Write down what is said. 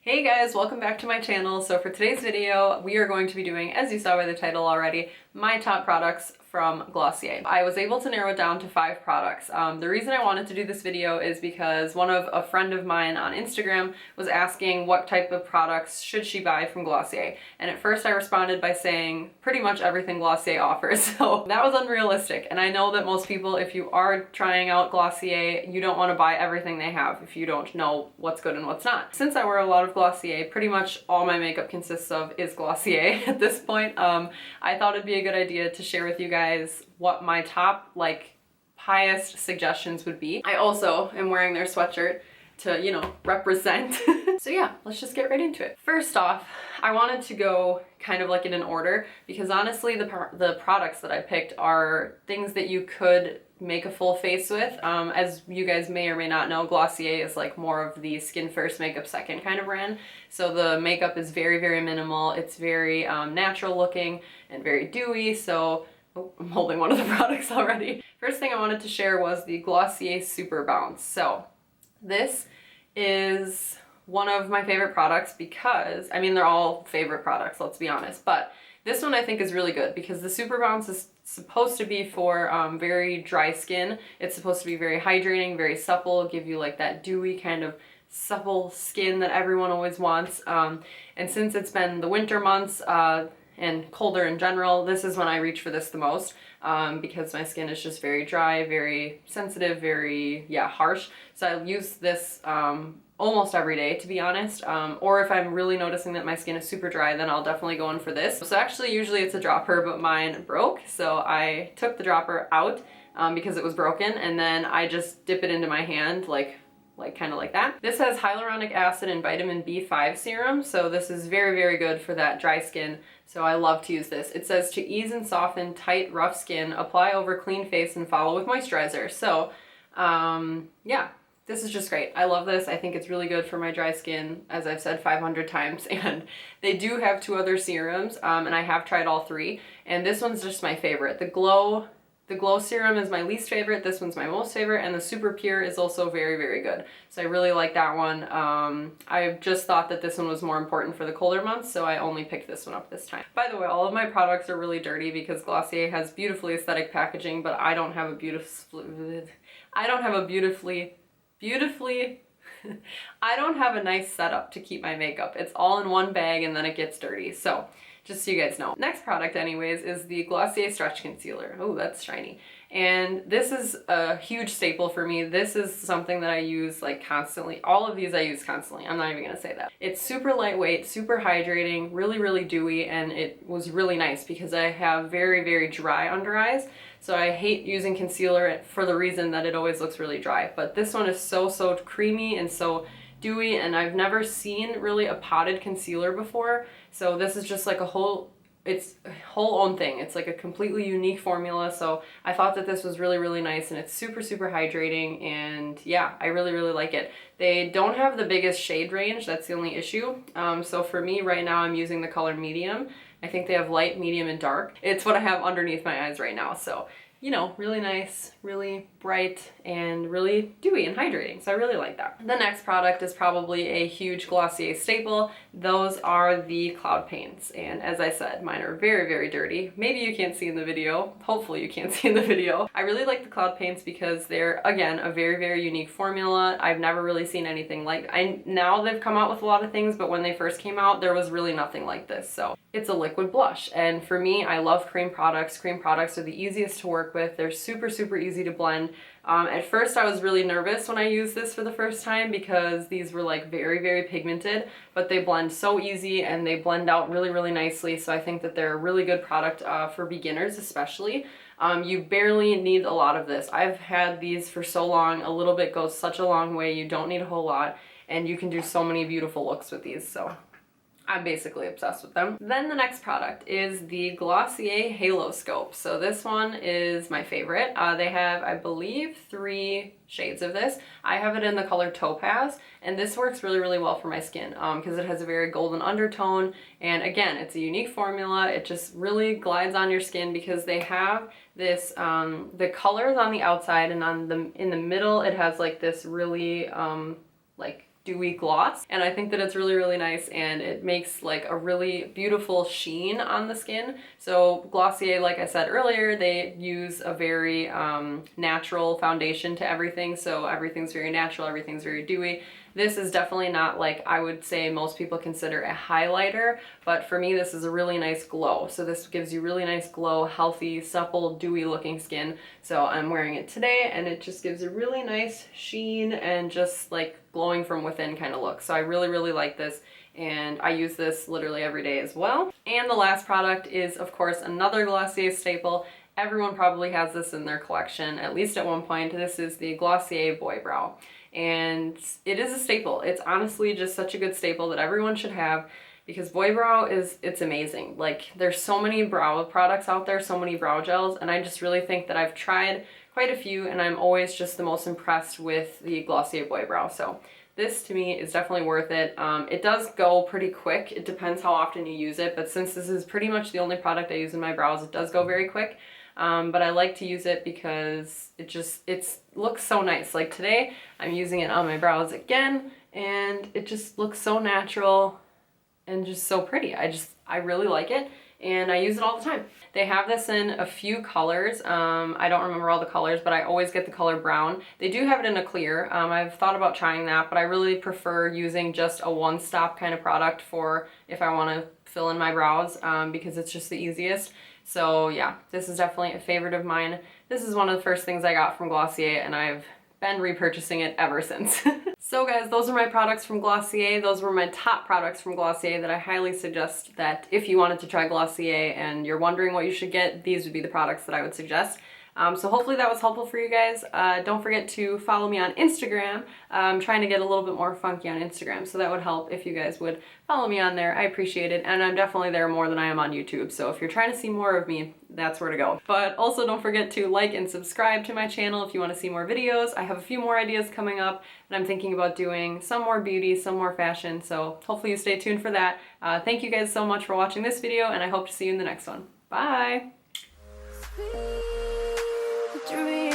Hey guys, welcome back to my channel. So for today's video, we are going to be doing, as you saw by the title already, my top products from Glossier. I was able to narrow it down to 5 products. The reason I wanted to do this video is because a friend of mine on Instagram was asking what type of products should she buy from Glossier. And at first I responded by saying pretty much everything Glossier offers. So that was unrealistic. And I know that most people, if you are trying out Glossier, you don't want to buy everything they have if you don't know what's good and what's not. Since I wear a lot of Glossier, pretty much all my makeup consists of is Glossier at this point. I thought it'd be a good idea to share with you guys what my top, highest suggestions would be. I also am wearing their sweatshirt to, you know, represent. So yeah, let's just get right into it. First off, I wanted to go kind of like in an order because honestly the products that I picked are things that you could make a full face with. As you guys may or may not know, Glossier is like more of the skin first, makeup second kind of brand. So the makeup is very, very minimal. It's very natural looking and very dewy. So oh, I'm holding one of the products already. First thing I wanted to share was the Glossier Super Bounce. So this is one of my favorite products because, I mean, they're all favorite products, let's be honest, but this one I think is really good because the Super Bounce is supposed to be for very dry skin. It's supposed to be very hydrating, very supple, give you like that dewy kind of supple skin that everyone always wants. And since it's been the winter months and colder in general, this is when I reach for this the most because my skin is just very dry, very sensitive, very, harsh. So I use this almost every day, to be honest. Or if I'm really noticing that my skin is super dry, then I'll definitely go in for this. So actually, usually it's a dropper, but mine broke. So I took the dropper out because it was broken, and then I just dip it into my hand, kind of like that. This has hyaluronic acid and vitamin B5 serum, so this is very, very good for that dry skin. So I love to use this. It says to ease and soften tight, rough skin, apply over clean face and follow with moisturizer. So yeah. This is just great. I love this. I think it's really good for my dry skin, as I've said 500 times. And they do have 2 other serums, and I have tried all 3. And this one's just my favorite. The Glow serum is my least favorite. This one's my most favorite. And the Super Pure is also very, very good. So I really like that one. I just thought that this one was more important for the colder months, so I only picked this one up this time. By the way, all of my products are really dirty because Glossier has beautifully aesthetic packaging, but I don't have a I don't have a nice setup to keep my makeup. It's all in one bag and then it gets dirty. So just so you guys know. Next product anyways is the Glossier Stretch Concealer. Oh, that's shiny. And this is a huge staple for me. This is something that I use like constantly. All of these I use constantly. I'm not even gonna say that. It's super lightweight, super hydrating, really, really dewy, and it was really nice because I have very, very dry under eyes. So I hate using concealer for the reason that it always looks really dry. But this one is so creamy and so dewy, and I've never seen really a potted concealer before. So this is just like it's a whole own thing. It's like a completely unique formula. So I thought that this was really, really nice, and it's super, super hydrating, and yeah, I really, really like it. They don't have the biggest shade range. That's the only issue. So for me right now, I'm using the color medium. I think they have light, medium, and dark. It's what I have underneath my eyes right now. So, you know, really nice, really bright, and really dewy and hydrating. So I really like that. The next product is probably a huge Glossier staple. Those are the cloud paints. And as I said, mine are very, very dirty. Maybe you can't see in the video. Hopefully you can't see in the video. I really like the cloud paints because they're, again, a very, very unique formula. I've never really seen anything like, now they've come out with a lot of things, but when they first came out, there was really nothing like this. So it's a liquid blush. And for me, I love cream products. Cream products are the easiest to work with. They're super, super easy to blend. At first I was really nervous when I used this for the first time because these were like very, very pigmented, but they blend so easy and they blend out really, really nicely. So I think that they're a really good product for beginners especially. You barely need a lot of this. I've had these for so long. A little bit goes such a long way. You don't need a whole lot, and you can do so many beautiful looks with these. So I'm basically obsessed with them. Then the next product is the Glossier Halo Scope. So this one is my favorite. They have, I believe, 3 shades of this. I have it in the color Topaz, and this works really, really well for my skin because it has a very golden undertone. And again, it's a unique formula. It just really glides on your skin because they have this, the colors on the outside and in the middle, it has like this really dewy gloss, and I think that it's really, really nice, and it makes like a really beautiful sheen on the skin. So Glossier, like I said earlier, they use a very natural foundation to everything, so everything's very natural, everything's very dewy. This is definitely not like I would say most people consider a highlighter, but for me this is a really nice glow. So this gives you really nice glow, healthy, supple, dewy looking skin. So I'm wearing it today and it just gives a really nice sheen and just like glowing from within kind of look. So I really, really like this, and I use this literally every day as well. And the last product is of course another Glossier staple. Everyone probably has this in their collection, at least at one point. This is the Glossier Boy Brow. And it is a staple. It's honestly just such a good staple that everyone should have, because Boy Brow it's amazing. Like, there's so many brow products out there, so many brow gels, and I just really think that I've tried quite a few and I'm always just the most impressed with the Glossier Boy Brow. So this to me is definitely worth it. It does go pretty quick. It depends how often you use it, but since this is pretty much the only product I use in my brows, it does go very quick. But I like to use it because it looks so nice. Like today, I'm using it on my brows again, and it just looks so natural and just so pretty. I really like it, and I use it all the time. They have this in a few colors. I don't remember all the colors, but I always get the color brown. They do have it in a clear. I've thought about trying that, but I really prefer using just a one-stop kind of product for if I want to fill in my brows, because it's just the easiest. So yeah, this is definitely a favorite of mine. This is one of the first things I got from Glossier, and I've been repurchasing it ever since. So guys, those are my products from Glossier. Those were my top products from Glossier that I highly suggest that if you wanted to try Glossier and you're wondering what you should get, these would be the products that I would suggest. So hopefully that was helpful for you guys. Don't forget to follow me on Instagram. I'm trying to get a little bit more funky on Instagram, so that would help if you guys would follow me on there. I appreciate it, and I'm definitely there more than I am on YouTube, so if you're trying to see more of me, that's where to go. But also don't forget to like and subscribe to my channel if you want to see more videos. I have a few more ideas coming up, and I'm thinking about doing some more beauty, some more fashion, so hopefully you stay tuned for that. Thank you guys so much for watching this video, and I hope to see you in the next one. Bye! Dream.